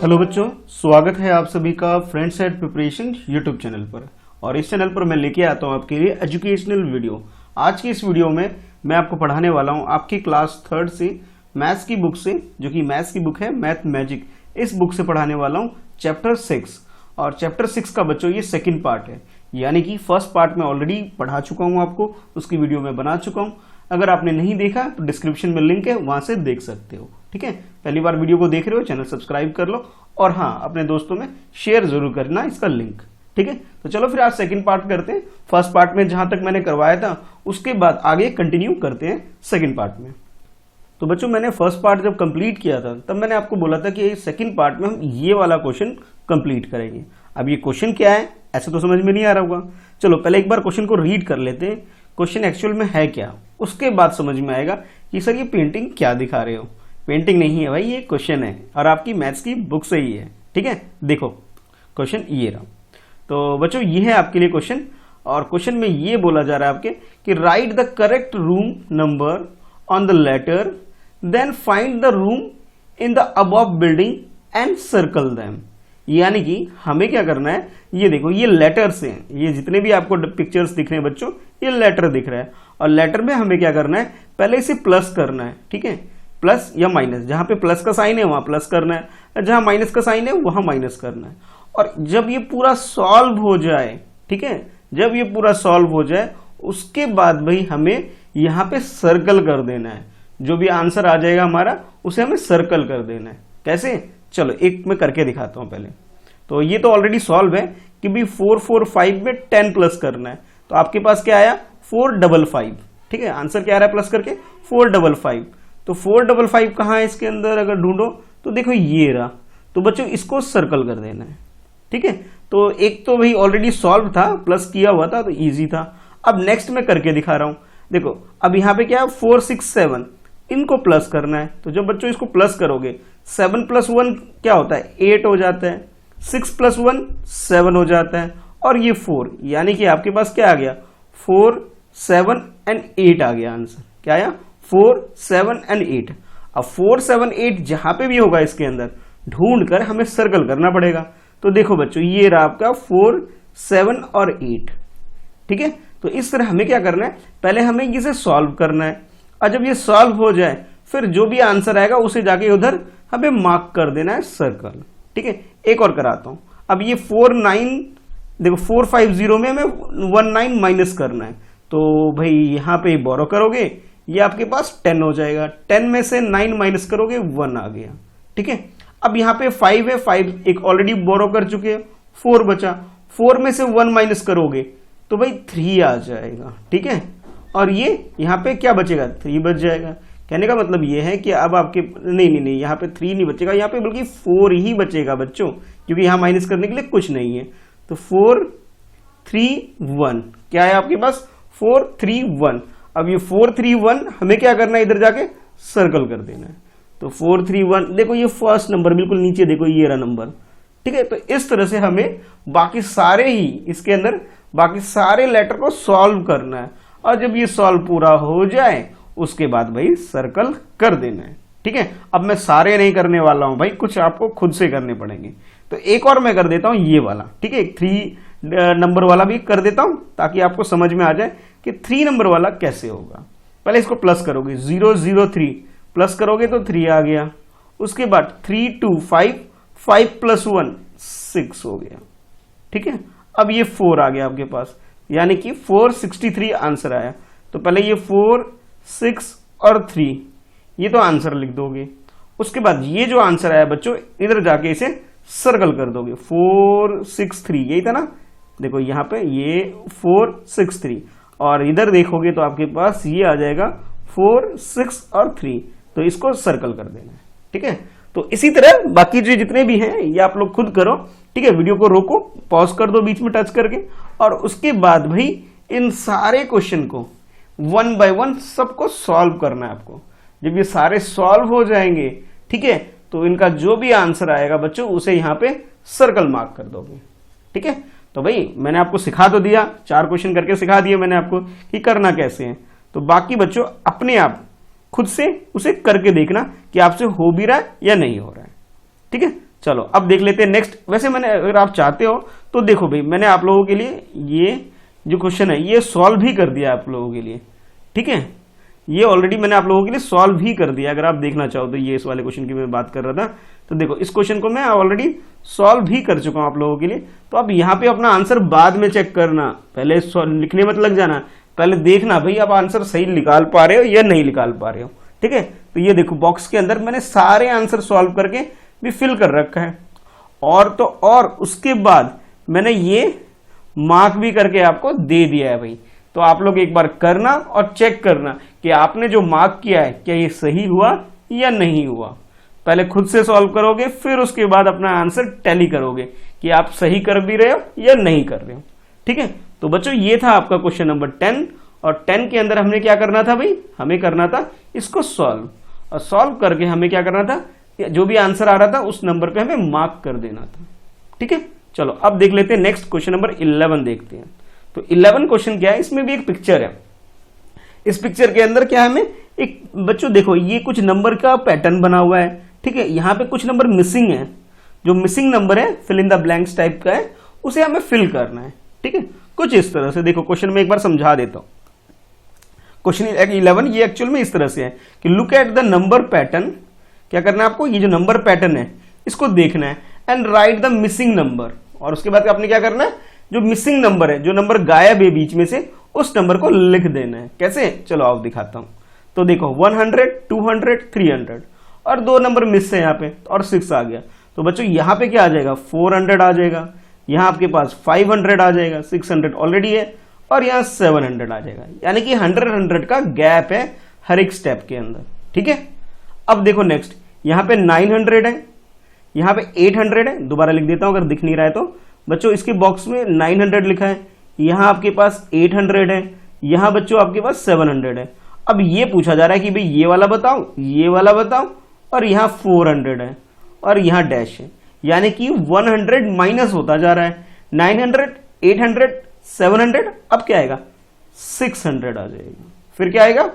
Hello बच्चों, स्वागत है आप सभी का friends at preparation YouTube channel पर। और इस चैनल पर मैं लेके आता हूं आपके लिए एजुकेशनल वीडियो। आज की इस वीडियो में मैं आपको पढ़ाने वाला हूं आपकी क्लास 3rd से मैथ्स की बुक से, जो कि मैथ्स की बुक है मैथ मैजिक। इस बुक से पढ़ाने वाला हूं चैप्टर 6। और चैप्टर 6 का बच्चों ये सेकेंड पार्ट है, यानी कि फर्स्ट पार्ट में ऑलरेडी पढ़ा चुका हूं आपको, उसकी वीडियो में बना चुका हूं। अगर आपने नहीं देखा तो डिस्क्रिप्शन में लिंक है, वहां से देख सकते हो। ठीक है, पहली बार वीडियो को देख रहे हो, चैनल सब्सक्राइब कर लो और हाँ, अपने दोस्तों में शेयर जरूर करना इसका लिंक। ठीक है, तो चलो फिर आज सेकंड पार्ट करते हैं। फर्स्ट पार्ट में जहां तक मैंने करवाया था उसके बाद आगे कंटिन्यू करते हैं सेकंड पार्ट में। तो बच्चों, मैंने फर्स्ट पार्ट जब कंप्लीट किया था तब मैंने आपको बोला था कि सेकंड पार्ट में हम ये वाला क्वेश्चन कंप्लीट करेंगे। अब ये क्वेश्चन क्या है ऐसे तो समझ में नहीं आ रहा होगा। चलो पहले एक बार क्वेश्चन को रीड कर लेते हैं, क्वेश्चन एक्चुअल में है क्या, उसके बाद समझ में आएगा कि सर ये पेंटिंग क्या दिखा रहे हो। पेंटिंग नहीं है भाई, ये क्वेश्चन है और आपकी मैथ्स की बुक से ही है। ठीक है, देखो क्वेश्चन ये रहा। तो बच्चों ये है आपके लिए क्वेश्चन, और क्वेश्चन में ये बोला जा रहा है आपके कि write the correct room number on the letter, then find the room in the above building and circle them. यानी कि हमें क्या करना है, ये देखो ये लेटर्स हैं, ये जितने भी आपको पिक्चर्स दिख रहे हैं बच्चों, ये लेटर दिख रहा है। और लेटर में हमें क्या करना है, पहले इसे प्लस करना है। ठीक है, प्लस या माइनस, जहां पे प्लस का साइन है वहां प्लस करना है, जहां माइनस का साइन है वहां माइनस करना है। और जब ये पूरा सॉल्व हो जाए, ठीक है, जब ये पूरा सॉल्व हो जाए उसके बाद भाई हमें यहां पे सर्कल कर देना है। जो भी आंसर आ जाएगा हमारा उसे हमें सर्कल कर देना है। कैसे, चलो एक मैं करके दिखाता हूं पहले। तो ये तो ऑलरेडी सॉल्व है कि भी 4 4 5 में 10 प्लस करना है। तो आपके पास क्या आया, 455। ठीक है, आंसर क्या आ रहा है प्लस करके 455। तो 455 कहाँ है इसके अंदर, अगर ढूंढो तो देखो ये रहा। तो बच्चों इसको सर्कल कर देना है। ठीक है, तो एक तो भाई ऑलरेडी सॉल्व था, प्लस किया हुआ था तो इजी था। अब नेक्स्ट मैं करके दिखा रहा हूं। देखो अब यहाँ पे क्या है, 4 6 7, इनको प्लस करना है। तो जब बच्चों इसको प्लस करोगे 7 + 1 क्या होता है, 8 हो जाता है, 6 + 1 7 हो जाता है, और ये 4, यानी कि आपके पास क्या आ गया, 4 7 और 8 आ गया आंसर। क्या आया, 4 7 और 8। अब 4 7 8 जहां पे भी होगा इसके अंदर ढूंढ कर हमें सर्कल करना पड़ेगा। तो देखो बच्चों ये रहा आपका 4 7 और 8। ठीक है, तो इस तरह हमें क्या करना है, पहले हमें इसे सॉल्व करना है, और जब ये सॉल्व हो जाए फिर जो भी आंसर आएगा उसे जाके उधर हमें मार्क कर देना है सर्कल। ठीक है, एक और कराता हूं। अब ये 4 9, देखो 450 में हमें 19 माइनस करना है। तो भाई यहां पे बोरो करोगे, ये आपके पास 10 हो जाएगा। 10 में से 9 माइनस करोगे 1 आ गया। ठीक है, अब यहां पे 5 है, 5 एक ऑलरेडी बोरो कर चुके हैं, 4 बचा। 4 में से 1 माइनस करोगे तो भाई 3 आ जाएगा। ठीक है, और ये यहाँ पे क्या बचेगा, 3 बच जाएगा। कहने का मतलब ये है कि अब आपके नहीं यहाँ पे 3 नहीं बचेगा, यहाँ पे बल्कि 4 ही बचेगा बच्चों, क्योंकि यहाँ माइनस करने के लिए कुछ नहीं है। तो 4 3 1 क्या है आपके पास, 4 3 1। अब ये 4 3 1 हमें क्या करना है, इधर जाके सर्कल कर देना है। तो 4 3 1, देखो ये फर्स्ट नंबर बिल्कुल नीचे, देखो ये रहा नंबर। ठीक है, तो इस तरह से हमें बाकी सारे ही इसके अंदर बाकी सारे लेटर को सॉल्व करना है, और जब ये सॉल्व पूरा हो जाए उसके बाद भाई सर्कल कर देना है। ठीक है, अब मैं सारे नहीं करने वाला हूं भाई, कुछ आपको खुद से करने पड़ेंगे। तो एक और मैं कर देता हूं ये वाला। ठीक है, 3 नंबर वाला भी कर देता हूं ताकि आपको समझ में आ जाए कि 3 नंबर वाला कैसे होगा। पहले इसको प्लस करोगे, 0 0 3 प्लस करोगे तो 3 आ गया। उसके बाद 3 2 5, 5 + 1 6 हो गया। ठीक है, अब ये 4 आ गया आपके पास, यानी कि 463 आंसर आया। तो पहले ये 4 6 और 3 ये तो आंसर लिख दोगे। उसके बाद ये जो आंसर आया बच्चों, इधर जाके इसे सर्कल कर दोगे, 4 6 3, यही था ना। देखो यहाँ पे ये 4 6 3, और इधर देखोगे तो आपके पास ये आ जाएगा 4 6 और 3। तो इसको सर्कल कर देना है। ठीक है, तो इसी तरह बाकी जो जितने भी हैं ये आप लोग खुद करो। ठीक है, वीडियो को रोको, पॉज कर दो बीच में टच करके, और उसके बाद भाई इन सारे क्वेश्चन को 1 बाय 1 सबको सॉल्व करना है आपको। जब ये सारे सॉल्व हो जाएंगे, ठीक है, तो इनका जो भी आंसर आएगा बच्चों उसे यहाँ पे सर्कल मार्क कर दोगे। ठीक है, तो भाई मैंने आपको सिखा तो दिया, 4 क्वेश्चन करके सिखा दिए मैंने आपको कि करना कैसे है। तो बाकी बच्चों अपने आप खुद से उसे करके देखना कि आपसे हो भी रहा है या नहीं हो रहा है। ठीक है, चलो अब देख लेते हैं नेक्स्ट। वैसे मैंने, अगर आप चाहते हो तो देखो भाई, मैंने आप लोगों के लिए ये जो क्वेश्चन है ये सॉल्व भी कर दिया आप लोगों के लिए, ठीक है। ये ऑलरेडी मैंने आप लोगों के लिए सॉल्व भी कर दिया, अगर आप देखना चाहो तो। ये इस वाले क्वेश्चन की मैं बात कर रहा था, तो देखो इस क्वेश्चन को मैं ऑलरेडी सॉल्व भी कर चुका हूं आप लोगों के लिए। तो अब यहाँ पे अपना आंसर बाद में चेक करना, पहले लिखने मत लग जाना, पहले देखना भाई आप आंसर सही निकाल पा रहे हो या नहीं निकाल पा रहे हो, ठीक है। तो ये देखो बॉक्स के अंदर मैंने सारे आंसर सॉल्व करके भी फिल कर रखा है, और तो और उसके बाद मैंने ये मार्क भी करके आपको दे दिया है भाई। तो आप लोग एक बार करना और चेक करना कि आपने जो मार्क किया है क्या ये सही हुआ या नहीं हुआ। पहले खुद से सॉल्व करोगे, फिर उसके बाद अपना आंसर टैली करोगे कि आप सही कर भी रहे हो या नहीं कर रहे हो, ठीक है। तो बच्चों ये था आपका क्वेश्चन नंबर 10, और 10 के अंदर हमने क्या करना था भाई, हमें करना था इसको सॉल्व, और सॉल्व करके हमें क्या करना था, जो भी आंसर आ रहा था उस नंबर पे हमें मार्क कर देना था, ठीक है। चलो अब देख लेते हैं नेक्स्ट क्वेश्चन नंबर 11 देखते हैं। तो 11 क्वेश्चन क्या है, इसमें भी एक पिक्चर है। इस पिक्चर के अंदर क्या है, हमें एक, बच्चों देखो ये कुछ नंबर का पैटर्न बना हुआ है, ठीक है। यहाँ पे कुछ नंबर मिसिंग है, जो मिसिंग नंबर है fill in the blanks type का है, उसे हमें फिल करना है, ठीक है। कुछ इस तरह से देखो, क्वेश्चन में एक बार समझा देता हूं। क्वेश्चन 11 ये एक्चुअल में इस तरह से है कि look at the number pattern. क्या करना है आपको, ये जो नंबर पैटर्न है इसको देखना है, and right the missing number. और उसके बाद आपने क्या करना है, जो मिसिंग नंबर है, जो नंबर गायब है बीच में से, उस नंबर को लिख देना है। कैसे, चलो आप दिखाता हूं। तो देखो 100, 200, 300, और 2 नंबर मिस है यहाँ पे, और 6 आ गया। तो बच्चों यहाँ पे क्या आ जाएगा, 400 आ जाएगा, यहाँ आपके पास 500 आ जाएगा, 600 ऑलरेडी है, और यहाँ 700 आ जाएगा। यानी कि 100 का गैप है हर एक स्टेप के अंदर, ठीक है। अब देखो नेक्स्ट, यहाँ पे 900 है, यहाँ पे 800 है। दोबारा लिख देता हूं अगर दिख नहीं रहा है तो। बच्चों इसके बॉक्स में 900 लिखा है, यहाँ आपके पास 800 है, यहाँ बच्चों आपके पास 700 है। अब ये पूछा जा रहा है कि भाई ये वाला बताओ, ये वाला बताओ, और यहाँ 400 है, और यहाँ डैश है। यानी कि 100 माइनस होता जा रहा है। 900, 800, 700, अब क्या आएगा, 600 आ जाएगा। फिर क्या आएगा,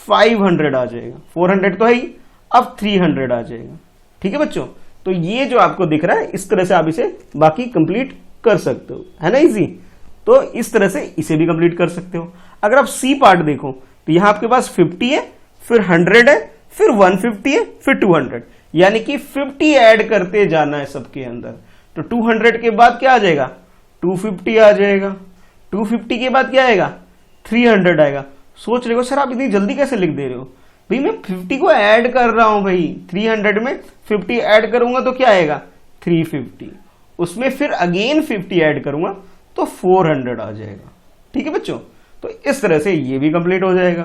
500 आ जाएगा। 400 तो है ही, अब 300 आ जाएगा, ठीक है बच्चों। तो ये जो आपको दिख रहा है, इस तरह से आप इसे बाकी कंप्लीट कर सकते हो, है ना इजी। तो इस तरह से इसे भी कंप्लीट कर सकते हो। अगर आप सी पार्ट देखो तो यहां आपके पास 50 है, फिर 100 है, फिर 150 है, फिर 200, यानी कि 50 ऐड करते जाना है सबके अंदर। तो 200 के बाद क्या आ जाएगा, 250 आ जाएगा। 250 के बाद क्या आएगा, 300 आएगा। सोच रहे हो सर आप इतनी जल्दी कैसे लिख दे रहे हो, भाई मैं 50 को ऐड कर रहा हूं भाई। 300 में 50 ऐड करूंगा तो क्या आएगा, 350, उसमें फिर अगेन 50 ऐड करूंगा तो 400 आ जाएगा, ठीक है बच्चों। तो इस तरह से ये भी कंप्लीट हो जाएगा।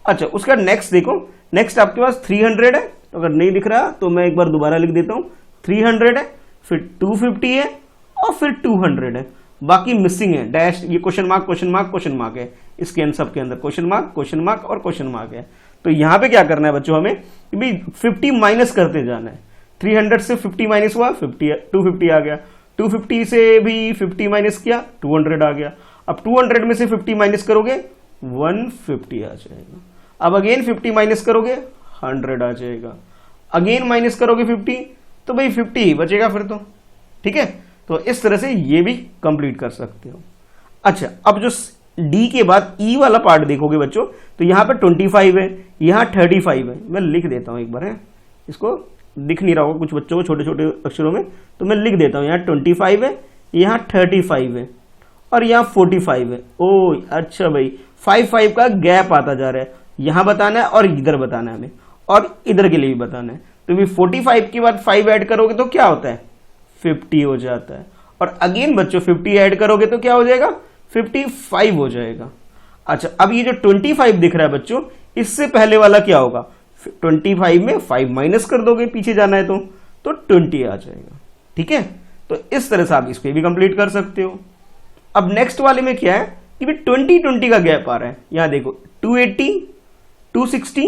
अच्छा उसका नेक्स्ट देखो, नेक्स्ट आपके पास 300 है, तो अगर नहीं दिख रहा तो मैं एक बार दोबारा लिख देता हूं। 300 है, फिर 250 है, और फिर 200 है। बाकी मिसिंग है, डैश, ये question mark question mark question mark है, इसके अंदर सबके अंदर क्वेश्चन मार्क और क्वेश्चन मार्क है। तो यहां पे क्या करना है बच्चों, हमें कि भाई 50 माइनस करते जाना है। 300 से 50 माइनस हुआ, 250 आ गया। 250 से भी 50 माइनस किया, 200 आ गया। अब 200 में से 50 माइनस करोगे 150 आ जाएगा। अब अगेन 50 माइनस करोगे 100 आ जाएगा। अगेन माइनस करोगे 50 तो भाई 50 ही बचेगा फिर तो, ठीक है। तो इस तरह से ये भी कंप्लीट कर सकते हो। अच्छा अब जो डी के बाद ई वाला पार्ट देखोगे बच्चों, तो यहां पे 25 है, यहां 35 है। मैं लिख देता हूं एक बार, है इसको दिख नहीं रहा होगा कुछ बच्चों को छोटे छोटे अक्षरों में, तो मैं लिख देता हूं। यहाँ 25 है, यहाँ 35 है, और यहाँ 45 है। ओ अच्छा भाई 5 का गैप आता जा रहा है, यहां बताना है और इधर बताना है हमें, और इधर के लिए भी बताना है। तो भी 45 के बाद 5 ऐड करोगे तो क्या होता है, 50 हो जाता है। और अगेन बच्चों 50 ऐड करोगे तो क्या हो जाएगा, 55 हो जाएगा। अच्छा अब ये जो 25 दिख रहा है बच्चों, इससे पहले वाला क्या होगा, 25 में 5 माइनस कर दोगे, पीछे जाना है तो 20 आ जाएगा, ठीक है। तो इस तरह से आप इसको भी कंप्लीट कर सकते हो। अब नेक्स्ट वाले में क्या है कि 20 का गैप आ रहा है। यहां देखो 280, 260,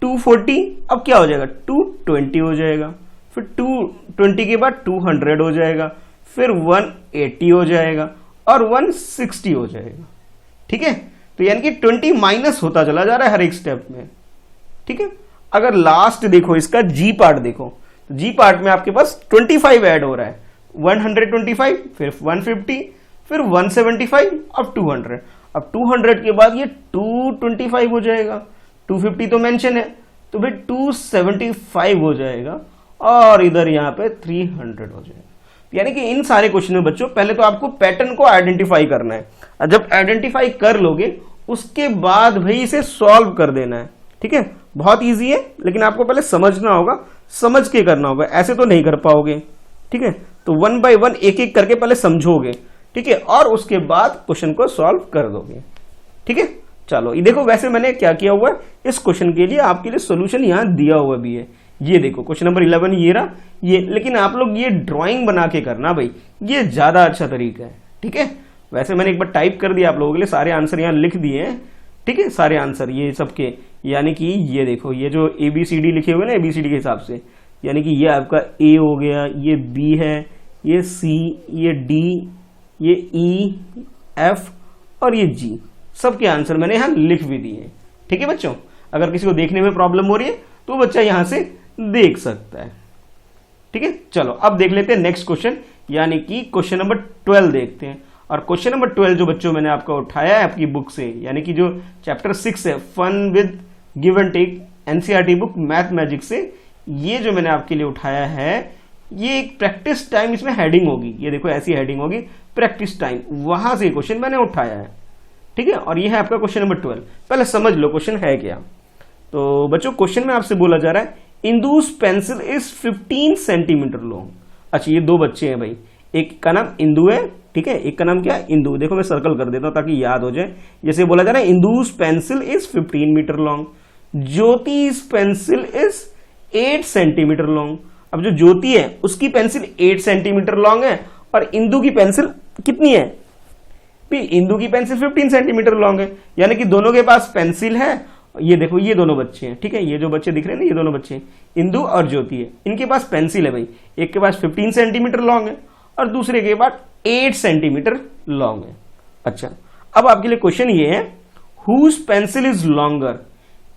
240, अब क्या हो जाएगा, 220 हो जाएगा। फिर 220 के बाद 200 हो जाएगा, फिर 180 हो जाएगा, और 160 हो जाएगा, ठीक है। तो यानी कि 20 माइनस होता चला जा रहा है हर एक स्टेप में, ठीक है। अगर लास्ट देखो इसका जी पार्ट देखो, तो जी पार्ट में आपके पास 25 ऐड हो रहा है, 125, फिर 150, फिर 175, अब 200। अब 200 के बाद ये 225 हो जाएगा, 250 तो मेंशन है, तो भाई 275 हो जाएगा, और इधर यहाँ पे 300 हो जाएगा। यानी कि इन सारे क्वेश्चन में बच्चों पहले तो आपको पैटर्न को आइडेंटिफाई करना है, और जब आइडेंटिफाई कर लोगे उसके बाद भाई इसे सॉल्व कर देना है। ठीक है, बहुत इजी है, लेकिन आपको पहले समझना होगा, समझ के करना होगा, ऐसे तो नहीं कर पाओगे। ठीक है, तो 1 बाय 1 एक एक करके पहले समझोगे, ठीक है, और उसके बाद क्वेश्चन को सॉल्व कर दोगे। ठीक है, चलो ये देखो, वैसे मैंने क्या किया हुआ है इस क्वेश्चन के लिए, आपके लिए सोल्यूशन यहाँ दिया हुआ भी है। ये देखो क्वेश्चन नंबर 11 ये रहा ये, लेकिन आप लोग ये ड्राइंग बना के करना भाई, ये ज्यादा अच्छा तरीका है। ठीक है, वैसे मैंने एक बार टाइप कर दिया आप लोगों के लिए, सारे आंसर यहाँ लिख दिए हैं। ठीक है, सारे आंसर ये सबके, यानी कि ये देखो, ये जो ABCD लिखे हुए ना ABCD के हिसाब से, यानी कि ये आपका A हो गया, ये B है, ये C, ये D, ये E, F और ये G, सबके आंसर मैंने यहाँ लिख भी दिए हैं। ठीक है बच्चों, अगर किसी को देखने में प्रॉब्लम हो रही है तो बच्चा यहां से देख सकता है। ठीक है, चलो अब देख लेते हैं नेक्स्ट क्वेश्चन, यानी कि क्वेश्चन नंबर 12 देखते हैं। और क्वेश्चन नंबर 12 जो बच्चों मैंने आपका उठाया है आपकी बुक से, यानी कि जो चैप्टर 6 है fun with give and take, NCERT book math magic से, ये जो मैंने आपके लिए उठाया है, ये एक प्रैक्टिस टाइम इसमें हेडिंग होगी, ये देखो ऐसी हेडिंग होगी प्रैक्टिस टाइम, वहां से क्वेश्चन मैंने उठाया है। ठीक है, और ये है आपका क्वेश्चन नंबर 12। पहले समझ लो क्वेश्चन है क्या। तो बच्चों क्वेश्चन में आपसे बोला जा रहा है Indu's pencil is 15 centimetre long. अच्छा, ये दो बच्चे हैं भाई, एक का नाम इंदु है, ठीक है, एक का नाम क्या है इंदु। देखो मैं सर्कल कर देता हूं ताकि याद हो जाए। जैसे बोला जा रहा है Indu's pencil is 15 metre long, Jyoti's pencil is 8 centimetre long. अब जो ज्योति है उसकी पेंसिल 8 सेंटीमीटर लॉन्ग है, और इंदु की पेंसिल कितनी है, इंदु की पेंसिल 15 सेंटीमीटर लॉन्ग है, यानी कि दोनों के पास पेंसिल है। ये देखो ये दोनों बच्चे हैं, ठीक है, ये जो बच्चे दिख रहे हैं ना, ये दोनों बच्चे इंदु और ज्योति है, इनके पास पेंसिल है भाई, एक के पास 15 सेंटीमीटर लॉन्ग है और दूसरे के पास 8 सेंटीमीटर लॉन्ग है। अच्छा, अब आपके लिए क्वेश्चन ये है हुज पेंसिल इज लॉन्गर,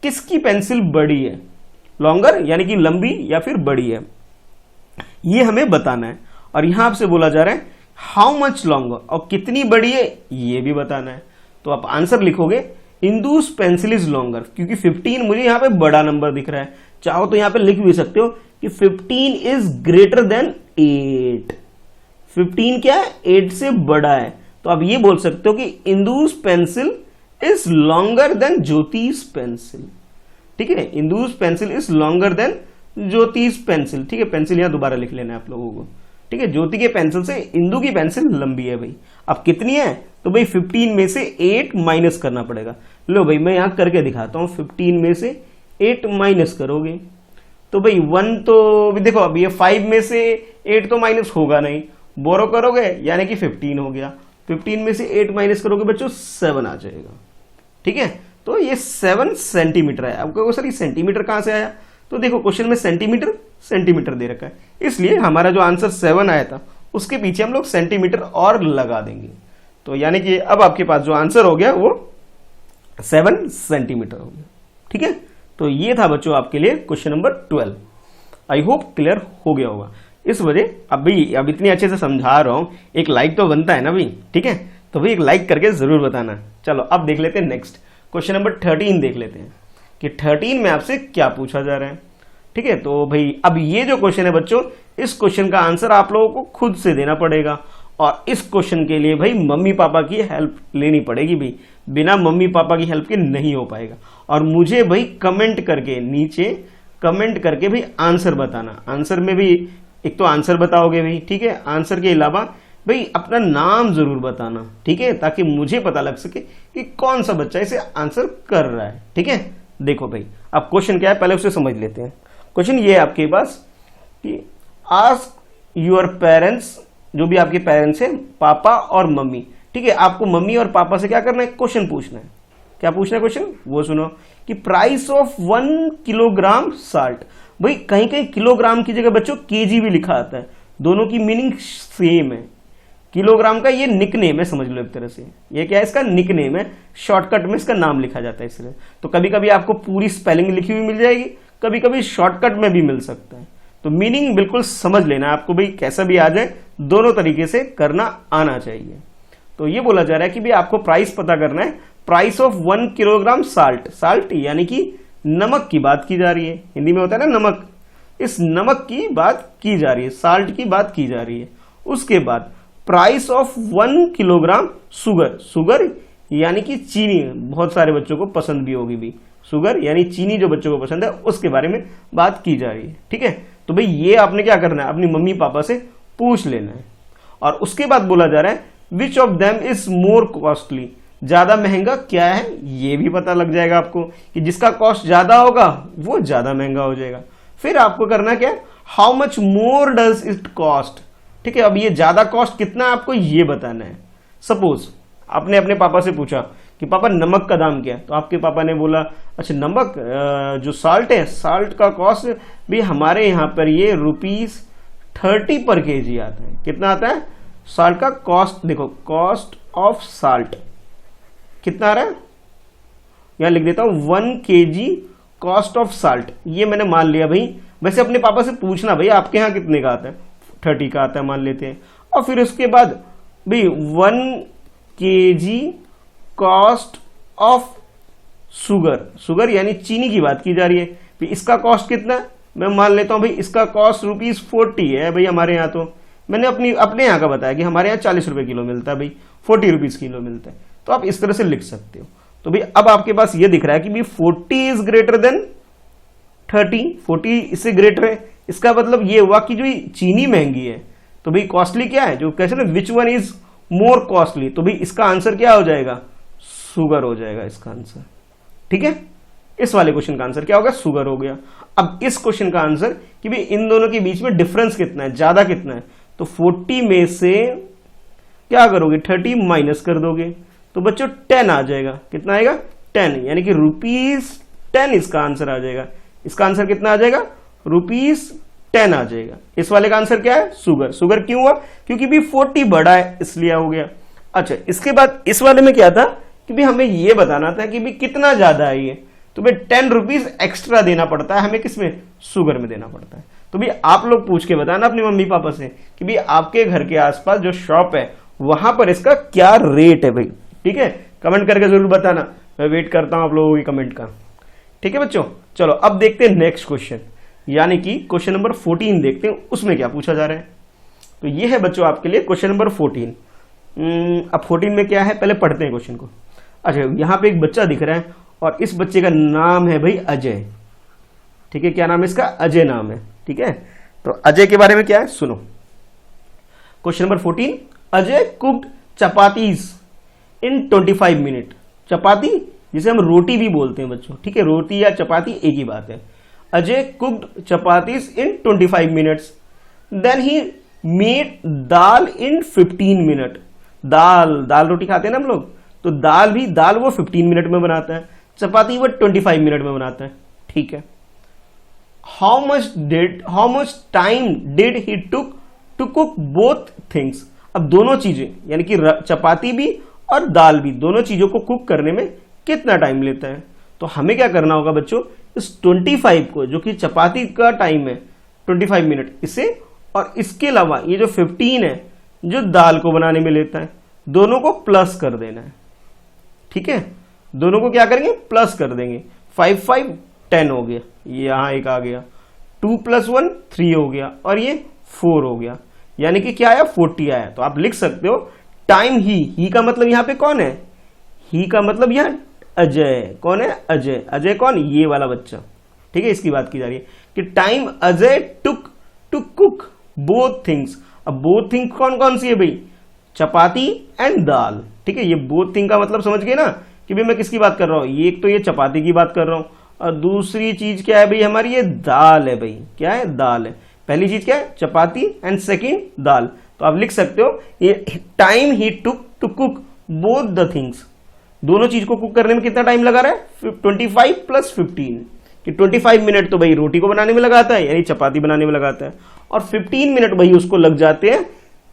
किसकी पेंसिल बड़ी है, लॉन्गर यानी कि लंबी या फिर बड़ी है, ये हमें बताना है। और यहां आपसे बोला जा रहा है हाउ मच लॉन्गर, और कितनी बड़ी है ये भी बताना है। तो आप आंसर लिखोगे इंदुस पेंसिल इज लॉन्गर, क्योंकि 15 मुझे यहां पे बड़ा नंबर दिख रहा है, चाहो तो यहां पे लिख भी सकते हो कि 15 इज ग्रेटर देन 8। 15 क्या है, 8 से बड़ा है, तो आप ये बोल सकते हो कि Indu's pencil is longer than Jyoti's pencil. ठीक है, Indu's pencil is longer than Jyoti's pencil. ठीक है, पेंसिल यहां दोबारा लिख लेना है आप लोगों को। ठीक है, ज्योति के पेंसिल से इंदु की पेंसिल लंबी है भाई। अब कितनी है, तो भाई 15 में से 8 माइनस करना पड़ेगा। लो भाई मैं यहां करके दिखाता हूं, 15 में से 8 माइनस करोगे तो भाई 1 तो देखो, अब ये 5 में से 8 तो माइनस होगा नहीं, बोरो करोगे यानी कि 15 हो गया, 15 में से 8 माइनस करोगे बच्चों 7 आ जाएगा। ठीक है, तो ये 7 सेंटीमीटर है। अब कहोगे सर ये सेंटीमीटर कहां से आया, तो देखो क्वेश्चन में सेंटीमीटर दे रखा है, इसलिए हमारा जो आंसर 7 आया था उसके पीछे हम लोग सेंटीमीटर और लगा देंगे। तो यानी कि अब आपके पास जो आंसर हो गया वो 7 सेंटीमीटर हो गया। ठीक है, तो ये था बच्चों आपके लिए question number 12। I hope clear हो गया होगा। इस वजह अब इतनी अच्छे से समझा रहा हूं, एक लाइक तो बनता है ना भाई। ठीक है, तो भाई एक लाइक करके जरूर बताना। चलो अब देख लेते हैं नेक्स्ट क्वेश्चन नंबर 13 देख लेते हैं कि 13 में आपसे क्या पूछा जा रहा है। ठीक है, तो भाई अब ये जो क्वेश्चन है बच्चों, इस क्वेश्चन का आंसर आप लोगों को खुद से देना पड़ेगा, और इस क्वेश्चन के लिए भाई मम्मी पापा की हेल्प लेनी पड़ेगी भाई, बिना मम्मी पापा की हेल्प के नहीं हो पाएगा। और मुझे भाई कमेंट करके नीचे कमेंट करके भाई आंसर बताना। आंसर में भी एक तो आंसर बताओगे भाई, ठीक है, आंसर के अलावा भाई अपना नाम जरूर बताना, ठीक है, ताकि मुझे पता लग सके कि कौन सा बच्चा इसे आंसर कर रहा है। ठीक है, देखो भाई अब क्वेश्चन क्या है पहले उसे समझ लेते हैं। क्वेश्चन ये है आपके पास कि आस्क यूर पेरेंट्स, जो भी आपके पेरेंट्स हैं पापा और मम्मी, ठीक है, आपको मम्मी और पापा से क्या करना है, क्वेश्चन पूछना है। क्या पूछना है क्वेश्चन, वो सुनो कि प्राइस ऑफ 1 किलोग्राम साल्ट। भाई कहीं कहीं किलोग्राम की जगह बच्चों केजी भी लिखा आता है, दोनों की मीनिंग सेम है। किलोग्राम का ये निकनेम है, समझ लो एक तरह से, ये क्या है, इसका निकनेम है, शॉर्टकट में इसका नाम लिखा जाता है इसलिए। तो कभी कभी आपको पूरी स्पेलिंग लिखी हुई मिल जाएगी, कभी कभी शॉर्टकट में भी मिल सकता है। तो मीनिंग बिल्कुल समझ लेना आपको भाई, कैसा भी आ जाए दोनों तरीके से करना आना चाहिए। तो ये बोला जा रहा है कि भाई आपको प्राइस पता करना है, price of 1 kilogram salt. Salt यानी कि नमक की बात की जा रही है, हिंदी में होता है ना नमक, इस नमक की बात की जा रही है, साल्ट की बात की जा रही है। उसके बाद price of 1 kilogram sugar. Sugar यानी कि चीनी, बहुत सारे बच्चों को पसंद भी होगी भी, शुगर यानी चीनी जो बच्चों को पसंद है उसके बारे में बात की जा रही है। ठीक है, तो भाई ये आपने क्या करना है, अपनी मम्मी पापा से पूछ लेना है। और उसके बाद बोला जा रहा है which of them is more costly, ज्यादा महंगा क्या है ये भी पता लग जाएगा आपको, कि जिसका कॉस्ट ज्यादा होगा वो ज्यादा महंगा हो जाएगा। फिर आपको करना क्या है, how much more does it cost. ठीक है, अब ये ज्यादा कॉस्ट कितना है आपको ये बताना है। सपोज आपने अपने पापा से पूछा कि पापा नमक का दाम क्या है, तो आपके पापा ने बोला अच्छा नमक जो साल्ट है, साल्ट का कॉस्ट भी हमारे यहाँ पर ये ₹30 पर केजी आता है। कितना आता है साल्ट का कॉस्ट, देखो कॉस्ट ऑफ साल्ट कितना आ रहा है, यहां लिख देता हूं 1 kg कॉस्ट ऑफ साल्ट, ये मैंने मान लिया भाई। वैसे अपने पापा से पूछना भाई आपके यहाँ कितने का आता है, 30 का आता है मान लेते हैं। और फिर उसके बाद भाई 1 kg cost of sugar, sugar यानी चीनी की बात की जा रही है, भाई इसका कॉस्ट कितना है, मैं मान लेता हूं भाई इसका कॉस्ट ₹40 है भाई हमारे यहाँ। तो मैंने अपने यहाँ का बताया कि हमारे यहाँ 40 रुपए किलो मिलता है भाई, 40 रुपीज किलो मिलता है। तो आप इस तरह से लिख सकते हो। तो भाई अब आपके पास ये दिख रहा है कि भाई 40 इज ग्रेटर देन 30, 40 इससे ग्रेटर है, इसका मतलब ये हुआ कि जो चीनी महंगी है तो भाई कॉस्टली क्या है, जो कैसे ना which one is more costly, तो भाई इसका आंसर क्या हो जाएगा, शुगर हो जाएगा इसका आंसर। ठीक है, इस वाले क्वेश्चन का आंसर क्या होगा, शुगर हो गया। अब इस क्वेश्चन का आंसर कि भाई इन दोनों के बीच में डिफरेंस कितना है, ज्यादा कितना है, तो 40 में से क्या करोगे 30 माइनस कर दोगे तो बच्चों 10 आ जाएगा। कितना आएगा 10, यानी कि ₹10 इसका आंसर आ जाएगा। इसका आंसर कितना आ जाएगा, ₹10 आ जाएगा। इस वाले का आंसर क्या है, शुगर। शुगर क्यों हुआ, क्योंकि भी 40 बड़ा है इसलिए हो गया। अच्छा, इसके बाद इस वाले में क्या था कि भी हमें ये बताना था कि भी कितना ज्यादा है ये, तो भाई 10 रुपीज एक्स्ट्रा देना पड़ता है हमें, किसमें, शुगर में देना पड़ता है। तो भाई आप लोग पूछ के बताना अपनी मम्मी पापा से कि भाई आपके घर के आसपास जो शॉप है वहां पर इसका क्या रेट है भाई। ठीक है, कमेंट करके जरूर बताना, मैं वेट करता हूं आप लोगों की कमेंट का। ठीक है बच्चों, चलो अब देखते हैं नेक्स्ट क्वेश्चन, यानी कि क्वेश्चन नंबर 14 देखते हैं उसमें क्या पूछा जा रहा है। तो ये है बच्चों आपके लिए क्वेश्चन नंबर 14। अब 14 में क्या है पहले पढ़ते हैं क्वेश्चन को। अच्छा, यहां पे एक बच्चा दिख रहा है और इस बच्चे का नाम है भाई अजय। ठीक है, क्या नाम है इसका, अजय नाम है। ठीक है, तो अजय के बारे में क्या है सुनो। Question number 14, Ajay cooked chapatis in 25 minute. Chapati जिसे हम रोटी भी बोलते हैं बच्चों, ठीक है, रोटी या चपाती एक ही बात है। Ajay cooked chapatis in 25 minutes, then he made dal in 15 minute. दाल रोटी खाते हैं ना हम लोग, तो दाल वो 15 मिनट में बनाता है, चपाती वो 25 मिनट में बनाता है। ठीक है, how much time did he took to cook both things. अब दोनों चीजें यानी कि चपाती भी और दाल भी, दोनों चीजों को कुक करने में कितना टाइम लेता है। तो हमें क्या करना होगा बच्चों, इस 25 को जो कि चपाती का टाइम है 25 मिनट, इसे और इसके अलावा ये जो 15 है जो दाल को बनाने में लेता है, दोनों को प्लस कर देना है। ठीक है, दोनों को क्या करेंगे, प्लस कर देंगे। 5 5 10 हो गया, ये यहां एक आ गया, 2 + 1 3 हो गया और ये 4 हो गया, यानी कि क्या आया 40 आया। तो आप लिख सकते हो टाइम ही का मतलब यहां पे कौन है, ही का मतलब यहां अजय। कौन है, अजय। अजय कौन, ये वाला बच्चा। ठीक है, इसकी बात की जा रही है कि time Ajay took to cook both things. अब बोथ थिंग कौन कौन सी है भाई, चपाती एंड दाल। ठीक है, ये बोथ थिंग का मतलब समझ गए ना कि भाई मैं किसकी बात कर रहा हूं, ये एक तो ये चपाती की बात कर रहा हूं और दूसरी चीज क्या है भाई हमारी, ये दाल है भाई। क्या है, दाल है। पहली चीज क्या है, चपाती एंड सेकंड दाल। तो आप लिख सकते हो ये time he took to cook both the things. दोनों चीज को कुक करने में कितना टाइम लगा रहा है, 25 + 15, कि 25 मिनट तो भाई रोटी को बनाने में लगाता है यानी चपाती बनाने में लगाता है, और 15 मिनट भाई उसको लग जाते हैं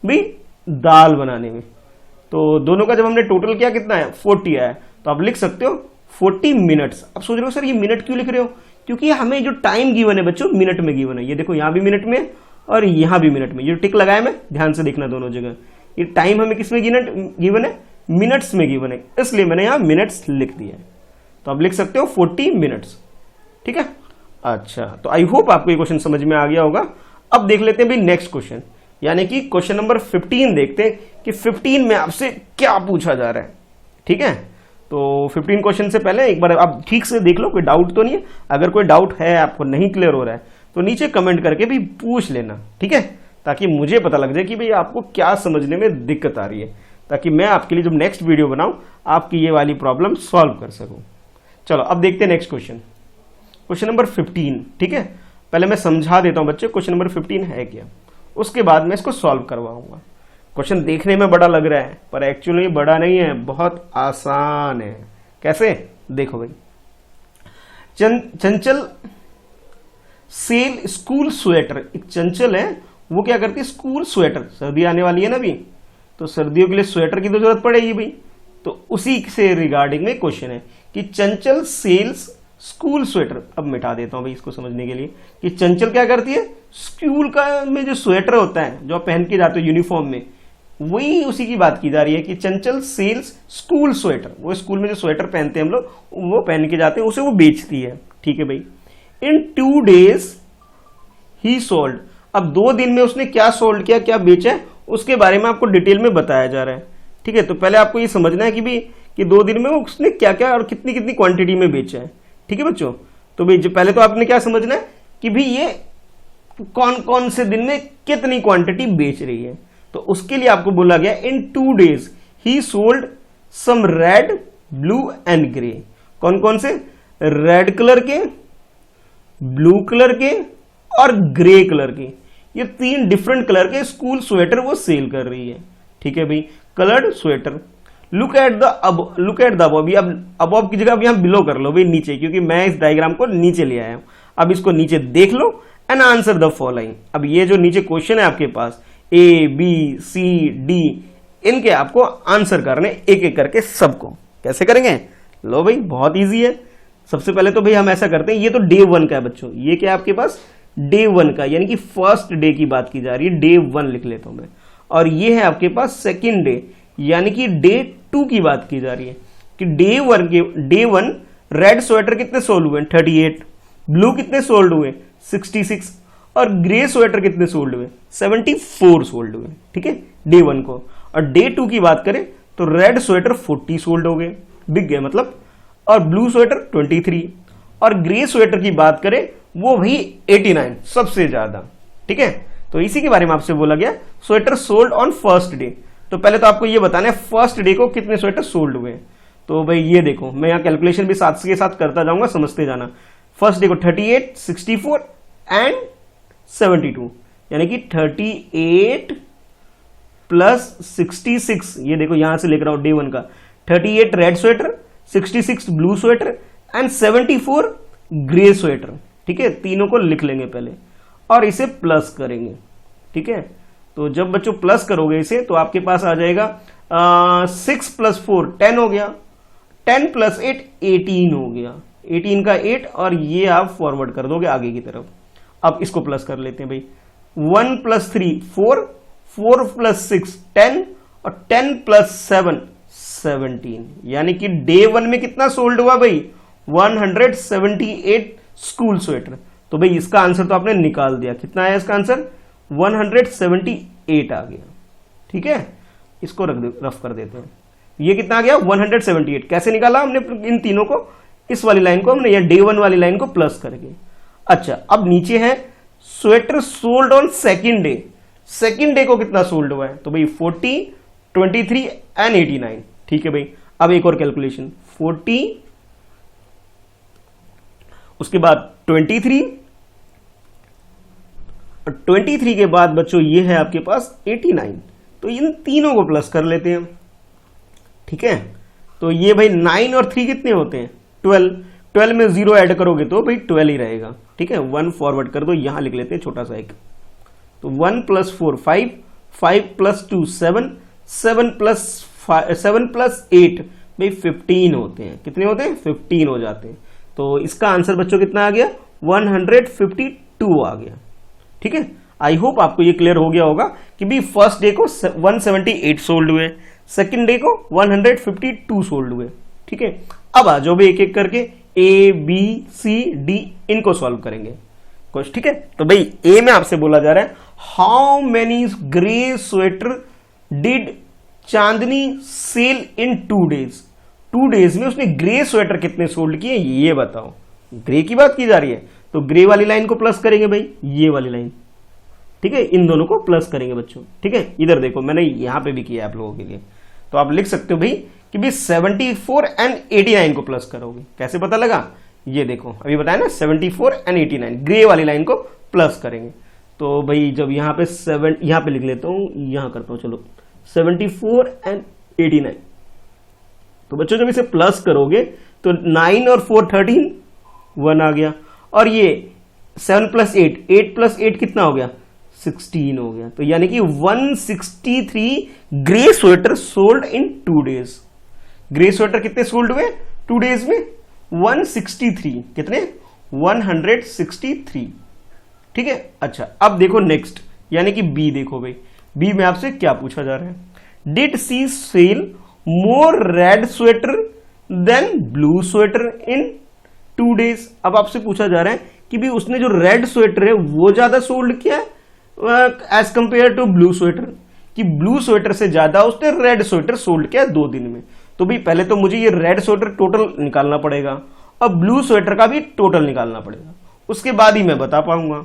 भाई दाल बनाने में। तो दोनों का जब हमने टोटल किया कितना है, 40 आया। तो आप लिख सकते हो 40 मिनट्स। अब सोच रहे हो सर ये मिनट क्यों लिख रहे हो, क्योंकि हमें जो टाइम गिवन है बच्चों मिनट में गिवन है। ये देखो यहाँ भी मिनट में और यहाँ भी मिनट में, ये टिक लगाया मैं, ध्यान से देखना दोनों जगह। ये टाइम हमें किस में गिवन है, मिनट्स में गिवन है, इसलिए मैंने यहाँ मिनट्स लिख दिया है। तो आप लिख सकते हो 40 मिनट्स। ठीक है, अच्छा, तो आई होप आपको ये क्वेश्चन समझ में आ गया होगा। अब देख लेते हैं भाई नेक्स्ट क्वेश्चन, यानी कि क्वेश्चन नंबर 15 देखते हैं कि 15 में आपसे क्या पूछा जा रहा है। ठीक है, तो 15 क्वेश्चन से पहले एक बार आप ठीक से देख लो, कोई डाउट तो नहीं है। अगर कोई डाउट है, आपको नहीं क्लियर हो रहा है, तो नीचे कमेंट करके भी पूछ लेना। ठीक है, ताकि मुझे पता लग जाए कि भाई आपको क्या समझने में दिक्कत आ रही है, ताकि मैं आपके लिए जब नेक्स्ट वीडियो बनाऊं आपकी ये वाली प्रॉब्लम सॉल्व कर सकूं। चलो अब देखते हैं नेक्स्ट क्वेश्चन, क्वेश्चन नंबर 15। ठीक है, पहले मैं समझा देता हूं बच्चों क्वेश्चन नंबर 15 है क्या, उसके बाद मैं इसको सॉल्व करवाऊंगा। क्वेश्चन देखने में बड़ा लग रहा है, पर एक्चुअली बड़ा नहीं है, बहुत आसान है। कैसे, देखो भाई, चंचल सेल स्कूल स्वेटर। एक चंचल है, वो क्या करती है, स्कूल स्वेटर, सर्दी आने वाली है ना अभी, तो सर्दियों के लिए स्वेटर की तो जरूरत पड़ेगी भाई। तो उसी से रिगार्डिंग में क्वेश्चन है कि चंचल सेल्स स्कूल स्वेटर। अब मिटा देता हूं भाई इसको समझने के लिए कि चंचल क्या करती है, स्कूल का में जो स्वेटर होता है जो आप पहन के जाते हो यूनिफॉर्म में, वही उसी की बात की जा रही है कि चंचल सेल्स स्कूल स्वेटर। वो स्कूल में जो स्वेटर पहनते हैं हम लोग, वो पहन के जाते हैं, उसे वो बेचती है। ठीक है भाई, इन 2 days ही सोल्ड। अब 2 दिन में उसने क्या सोल्ड किया, क्या बेचा है, उसके बारे में आपको डिटेल में बताया जा रहा है। ठीक है, तो पहले आपको ये समझना है कि भाई कि 2 दिन में उसने क्या क्या और कितनी कितनी क्वांटिटी में बेचा है। ठीक है बच्चों, तो भाई पहले तो आपने क्या समझना है कि भाई ये कौन कौन से दिन में कितनी क्वांटिटी बेच रही है। तो उसके लिए आपको बोला गया in 2 days he sold some red, blue and grey. कौन कौन से, रेड कलर के, ब्लू कलर के और ग्रे कलर के। ये 3 डिफरेंट कलर के स्कूल स्वेटर वो सेल कर रही है। ठीक है भाई, coloured sweater. Look at the above. अब की जगह अब यहां बिलो कर लो भाई, नीचे, क्योंकि मैं इस डायग्राम को नीचे ले आया हूं। अब इसको नीचे देख लो एंड आंसर द फॉलोइंग। अब ये जो नीचे क्वेश्चन है आपके पास A, B, C, D, इनके आपको आंसर करने एक एक करके सबको। कैसे करेंगे, लो भाई बहुत इजी है। सबसे पहले तो भाई हम ऐसा करते हैं, ये तो डे 1 का है बच्चों, ये क्या है आपके पास, डे 1 का, यानी कि फर्स्ट डे की बात की जा रही है, डे 1 लिख लेता हूं मैं। और ये है आपके पास सेकंड डे, यानी कि डे 2 की बात की जा रही है कि डे 1 रेड स्वेटर कितने सोल्ड हुए, 38, ब्लू कितने सोल्ड हुए, 66, और ग्रे स्वेटर कितने सोल्ड हुए, 74 सोल्ड हुए। ठीक है, डे 1 को। और डे 2 की बात करें तो रेड स्वेटर 40 सोल्ड हो गए, बिक गए मतलब, और ब्लू स्वेटर 23, और ग्रे स्वेटर की बात करें वो भी 89, सबसे ज्यादा। ठीक है, तो इसी के बारे में आपसे बोला गया sweater sold on first day. तो पहले तो आपको ये बताना है फर्स्ट डे को कितने स्वेटर सोल्ड हुए। तो भाई ये देखो, मैं यहाँ कैलकुलेशन भी साथ के साथ करता जाऊंगा, समझते जाना। फर्स्ट डे को 38, 64 एंड 72, यानी कि 38 प्लस 66, ये देखो यहां से लेकर आओ डे 1 का, 38 red sweater, 66 blue sweater and 74 grey sweater. ठीक है, तीनों को लिख लेंगे पहले और इसे प्लस करेंगे। ठीक है, तो जब बच्चों प्लस करोगे इसे तो आपके पास आ जाएगा 6 + 4 10 हो गया, 10 + 8 18 हो गया, 18 का 8, और ये आप फॉरवर्ड कर दोगे आगे की तरफ। अब इसको प्लस कर लेते हैं भाई, 1 + 3 4, 4 + 6 10, और 10 + 7 17, यानी कि डे 1 में कितना सोल्ड हुआ भाई, 178 स्कूल स्वेटर। तो भाई इसका आंसर तो आपने निकाल दिया, कितना आया इसका आंसर, 178 आ गया। ठीक है, इसको रफ कर देते हैं, ये कितना आ गया 178। कैसे निकाला हमने इन तीनों को, इस वाली लाइन को हमने, या डे 1 वाली लाइन को प्लस करके। अच्छा, अब नीचे है sweater sold on second day. Second day को कितना सोल्ड हुआ है, तो भाई 40, 23 एंड 89। ठीक है भाई, अब एक और कैलकुलेशन, 40, उसके बाद 23, और 23 के बाद बच्चों ये है आपके पास 89। तो इन तीनों को प्लस कर लेते हैं। ठीक है, तो ये भाई 9 और 3 कितने होते हैं, 12, 12 में 0 ऐड करोगे तो भाई 12 ही रहेगा। ठीक है, 1 फॉरवर्ड कर दो, यहां लिख लेते हैं छोटा सा एक, तो 1 + 4 5, 5 + 2 7, 7 + 8 भाई 15 होते हैं। कितने होते हैं, 15 हो जाते हैं। तो इसका आंसर बच्चों कितना आ गया, 152 आ गया। ठीक है, आई होप आपको ये क्लियर हो गया होगा कि भी फर्स्ट डे को 178 सोल्ड हुए, सेकंड डे को 152 सोल्ड हुए। ठीक है, अब आ जाओ भी एक एक करके ए बी सी डी इनको सॉल्व करेंगे कुछ। ठीक है, तो भाई ए में आपसे बोला जा रहा है how many grey sweater did Chandni sell in 2 days। 2 days में उसने ग्रे स्वेटर कितने सोल्ड किए ये बताओ। ग्रे की बात की जा रही है तो ग्रे वाली लाइन को प्लस करेंगे भाई, ये वाली लाइन। ठीक है, इन दोनों को प्लस करेंगे बच्चों। ठीक है, इधर देखो मैंने यहां पे भी किया आप लोगों के लिए, तो आप लिख सकते हो भाई कि भाई 74 एंड 89 को प्लस करोगे। कैसे पता लगा, ये देखो अभी बताया ना, 74 एंड 89 ग्रे वाली लाइन को प्लस करेंगे। तो भाई जब यहाँ पे यहाँ पे लिख लेता हूं, यहां करता हूं, चलो 74 एंड 89। तो बच्चों जब इसे प्लस करोगे तो 9 और 4 13, 1 आ गया। और ये 7 + 8, 8 + 8 कितना हो गया, 16 हो गया। तो यानी कि 163 grey sweater sold in 2 days। Grey sweater कितने सोल्ड हुए 2 days में, 163। कितने, 163। ठीक है, अच्छा अब देखो नेक्स्ट, यानी कि बी देखो भाई, बी में आपसे क्या पूछा जा रहा है, did she sell more red sweater than blue sweater in 2 days। अब आपसे पूछा जा रहा है कि भी उसने जो रेड स्वेटर है वो ज्यादा सोल्ड किया as compared to blue sweater, कि ब्लू स्वेटर से ज्यादा उसने रेड स्वेटर सोल्ड किया 2 दिन में। तो भाई पहले तो मुझे ये रेड स्वेटर टोटल निकालना पड़ेगा और ब्लू स्वेटर का भी टोटल निकालना पड़ेगा, उसके बाद ही मैं बता पाऊंगा।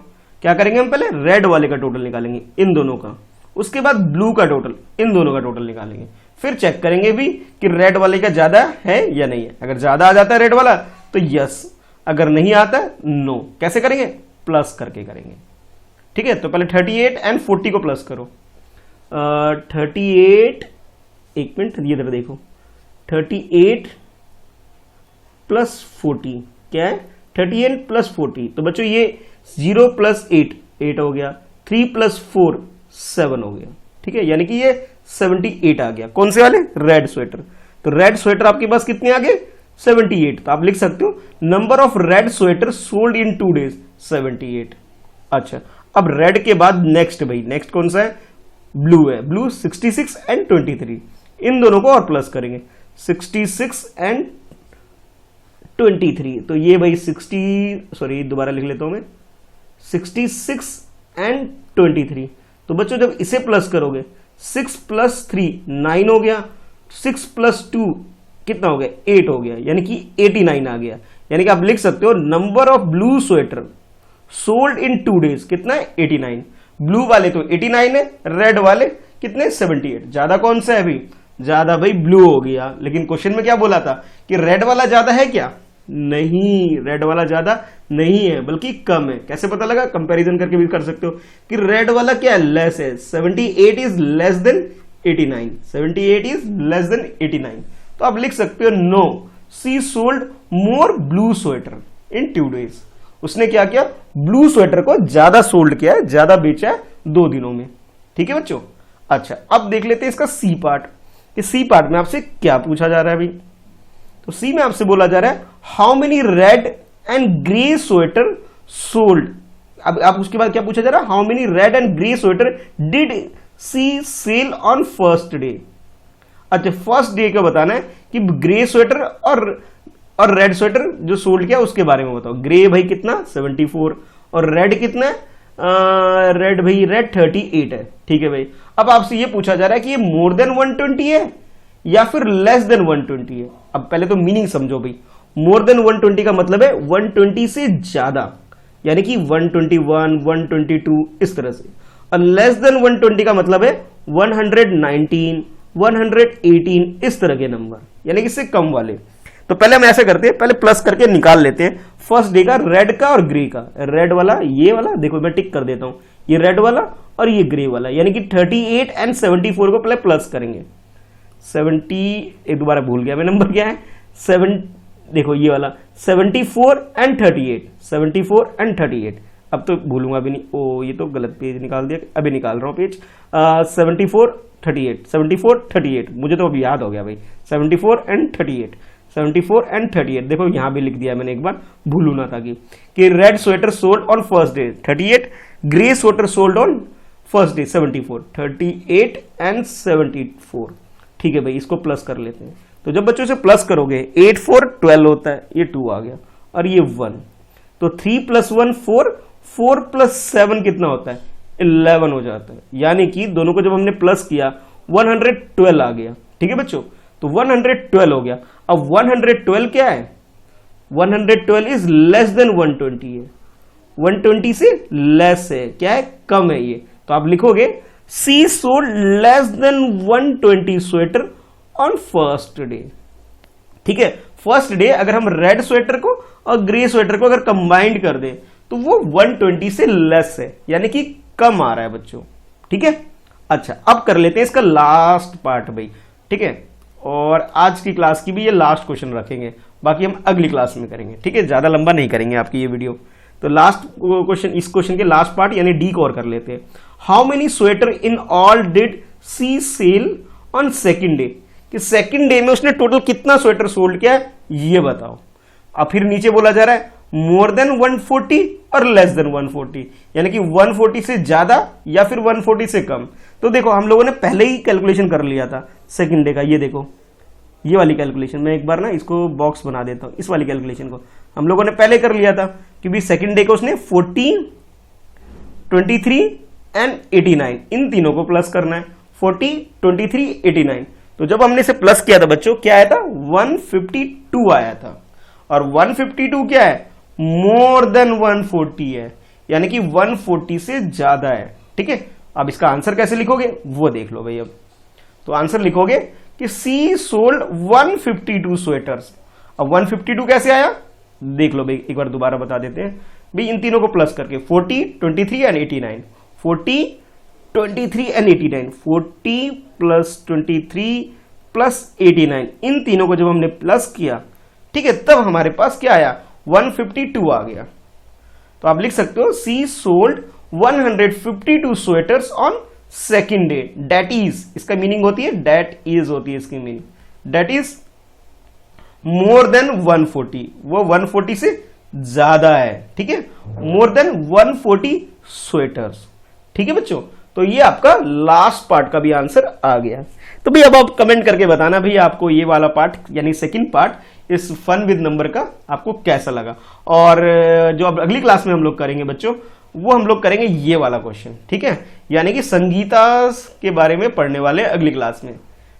क्या करेंगे हम, पहले रेड वाले का टोटल निकालेंगे इन दोनों का, उसके बाद ब्लू का टोटल, इन दोनों का टोटल निकालेंगे, फिर चेक करेंगे भी कि रेड वाले का ज्यादा है या नहीं है। अगर ज्यादा आ जाता है रेड वाला तो यस, अगर नहीं आता नो। कैसे करेंगे, प्लस करके करेंगे। ठीक है, तो पहले 38 एंड 40 को प्लस करो। 38, एक मिनट ये इधर देखो, 38 + 40 क्या है, 38 + 40। तो बच्चों ये 0 + 8 8 हो गया, 3 + 4 7 हो गया। ठीक है, यानी कि ये 78 आ गया। कौन से वाले, रेड स्वेटर। तो रेड स्वेटर आपके पास कितने आ गए, 78। तो आप लिख सकते हो number of red sweater sold in 2 days 78। अच्छा अब रेड के बाद नेक्स्ट भाई, नेक्स्ट कौन सा है, ब्लू है। ब्लू 66 एंड 23, इन दोनों को और प्लस करेंगे, 66 एंड 23। तो ये भाई 60, सॉरी दोबारा लिख लेता हूं मैं, 66 एंड 23। तो बच्चों जब इसे प्लस करोगे 6 + 3 9 हो गया, 6 + 2 कितना हो गया, 8 हो गया, यानी कि 89 आ गया। यानी कि आप लिख सकते हो number of blue sweater sold in 2 days कितना है, 89। ब्लू वाले तो 89 है, रेड वाले कितने, 78। ज्यादा कौन सा है भाई, ज्यादा भाई ब्लू हो गया। लेकिन क्वेश्चन में क्या बोला था कि रेड वाला ज्यादा है क्या, नहीं, रेड वाला ज्यादा नहीं है बल्कि कम है। कैसे पता लगा, कंपैरिजन करके भी कर सकते हो कि रेड वाला क्या है, लेस है, 78 is less than 89, 78 is less than 89। तो आप लिख सकते हो no, C sold more blue sweater in 2 days। उसने क्या किया, ब्लू स्वेटर को ज्यादा सोल्ड किया है, ज्यादा बेचा है 2 दिनों में। ठीक है बच्चों, अच्छा अब देख लेते हैं इसका सी पार्ट, कि सी पार्ट में आपसे क्या पूछा जा रहा है भाई। तो सी में आपसे बोला जा रहा है how many red and grey sweater sold. अब आप उसके बाद क्या पूछा जा रहा है, how many red and grey sweater did she sell on first day. अच्छा फर्स्ट डे का बताना है कि ग्रे स्वेटर और रेड स्वेटर जो सोल्ड किया उसके बारे में बताओ। ग्रे भाई कितना, 74, और रेड कितना है, रेड भाई रेड 38 है। ठीक है भाई, अब आपसे ये पूछा जा रहा है कि ये मोर देन 120 है या फिर लेस देन 120 है। अब पहले तो मीनिंग समझो भाई, मोर देन 120 का मतलब है 120 से ज्यादा, यानी कि 121, 122 इस तरह से, और लेस देन 120 का मतलब है 119, 118 इस तरह के नंबर, यानी कि इससे कम वाले। तो पहले हम ऐसे करते हैं, पहले प्लस करके निकाल लेते हैं फर्स्ट डे का, रेड का और ग्रे का। रेड वाला ये वाला देखो मैं टिक कर देता हूं, ये रेड वाला और ये ग्रे वाला, यानी कि 38 एंड 74 को पहले प्लस करेंगे। 70, एक दोबारा भूल गया मैं नंबर क्या है, 7, देखो ये वाला 74 एंड 38, 74 एंड 38। अब तो भूलूंगा भी नहीं, ओ ये तो गलत पेज निकाल दिया, अभी निकाल रहा हूं पेज। 74 38, 74 38, मुझे तो अभी याद हो गया भाई, 74 एंड 38, 74 एंड 38। देखो यहाँ भी लिख दिया मैंने, एक बार भूलू ना था कि red sweater sold on first day 38, grey sweater sold on first day 74, 38 and 74। ठीक है भाई, इसको प्लस कर लेते हैं। तो जब बच्चों से प्लस करोगे 8 4 12 होता है, ये 2 आ गया और ये 1, तो 3 + 1 4, 4 + 7 कितना होता है 11 हो जाता है। यानी कि दोनों को जब हमने प्लस किया 112 आ गया। ठीक है बच्चों, तो 112 हो गया। अब 112 क्या है, 112 इज लेस देन 120 है, 120 से लेस है, क्या है, कम है ये। तो आप लिखोगे she sold less than 120 sweater on first day. ठीक है, फर्स्ट डे अगर हम रेड स्वेटर को और ग्रे स्वेटर को अगर कंबाइंड कर दें तो वो 120 से लेस है, यानी कि कम आ रहा है बच्चों। ठीक है, अच्छा अब कर लेते हैं इसका लास्ट पार्ट भाई। ठीक है, और आज की क्लास की भी ये लास्ट क्वेश्चन रखेंगे, बाकी हम अगली क्लास में करेंगे। ठीक है, ज्यादा लंबा नहीं करेंगे आपकी ये वीडियो। तो लास्ट क्वेश्चन, इस क्वेश्चन के लास्ट पार्ट यानी डी को और कर लेते हैं। How many sweater in all did she sell on second day, कि सेकेंड डे में उसने टोटल कितना स्वेटर सोल्ड किया है ये बताओ। अब फिर नीचे बोला जा रहा है मोर देन 140 और लेस देन 140, यानी कि 140 से ज्यादा या फिर 140 से कम। तो देखो हम लोगों ने पहले ही कैलकुलेशन कर लिया था सेकेंड डे का, ये देखो ये वाली कैलकुलेशन, मैं एक बार ना इसको बॉक्स बना देता हूं। इस वाली कैलकुलेशन को हम लोगों ने पहले कर लिया था कि भी सेकेंड डे को उसने 40, 23 एंड 89 इन तीनों को प्लस करना है, 40, 23, 89। तो जब हमने इसे प्लस किया था बच्चों क्या आया था 152 आया था, और 152 क्या है मोर देन 140 है, यानी कि 140 से ज्यादा है। ठीक है, अब इसका आंसर कैसे लिखोगे वो देख लो भाई। अब तो आंसर लिखोगे कि सी सोल्ड 152 स्वेटर्स। अब 152 कैसे आया देख लो भाई, एक बार दोबारा बता देते हैं भाई। इन तीनों को प्लस करके 40, 23 एंड 89, 40, 23 एंड 89, 40 + 23 + 89, इन तीनों को जब हमने प्लस किया, ठीक है, तब हमारे पास क्या आया 152 आ गया। तो आप लिख सकते हो she sold 152 sweaters on second day. That is, इसका मीनिंग होती है डेट इज होती है इसकी meaning, that is more than 140, वो 140 से ज्यादा है। ठीक है, मोर देन 140 स्वेटर्स। ठीक है बच्चों, तो ये आपका लास्ट पार्ट का भी आंसर आ गया। तो भाई अब आप कमेंट करके बताना भाई आपको ये वाला पार्ट यानी सेकंड पार्ट इस फन विद नंबर का आपको कैसा लगा। और जो अब अगली क्लास में हम लोग करेंगे बच्चों, वो हम लोग करेंगे ये वाला क्वेश्चन। ठीक है, यानी कि संगीता के बारे में पढ़ने वाले अगली क्लास में,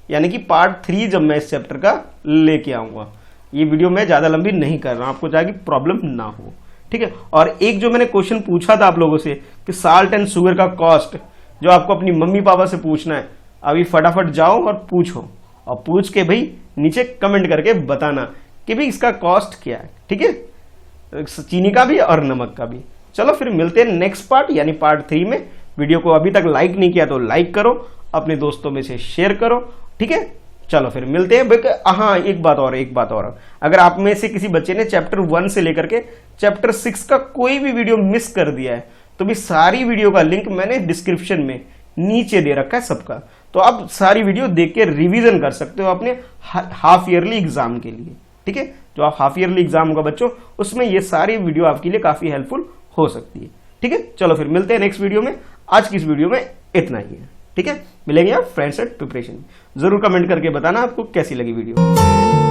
यानी कि पार्ट 3 जब मैं इस चैप्टर का लेके आऊंगा। ये वीडियो मैं ज्यादा लंबी नहीं कर रहा हूं, आपको जाके प्रॉब्लम ना हो। ठीक है, और एक जो मैंने क्वेश्चन पूछा था आप लोगों से कि साल्ट एंड शुगर का कॉस्ट, जो आपको अपनी मम्मी पापा से पूछना है, अभी फटाफट जाओ और पूछो, और पूछ के भाई नीचे कमेंट करके बताना कि भाई इसका कॉस्ट क्या है। ठीक है, चीनी का भी और नमक का भी। चलो फिर मिलते हैं नेक्स्ट पार्ट यानी पार्ट 3 में। वीडियो को अभी तक लाइक नहीं किया तो लाइक करो, अपने दोस्तों में से शेयर करो। ठीक है, चलो फिर मिलते हैं। हाँ, एक बात और, अगर आप में से किसी बच्चे ने चैप्टर 1 से लेकर के चैप्टर 6 का कोई भी वीडियो मिस कर दिया है तो भी सारी वीडियो का लिंक मैंने डिस्क्रिप्शन में नीचे दे रखा है सबका, तो आप सारी वीडियो देख के रिवीजन कर सकते हो अपने हाफ ईयरली एग्जाम के लिए। ठीक है, जो आप हाफ ईयरली एग्जाम होगा बच्चों, उसमें ये सारी वीडियो आपके लिए काफी हेल्पफुल हो सकती है। ठीक है, चलो फिर मिलते हैं नेक्स्ट वीडियो में। आज की इस वीडियो में इतना ही है। ठीक है, मिलेंगे आप फ्रेंड्स एट प्रिपरेशन। जरूर कमेंट करके बताना आपको कैसी लगी वीडियो।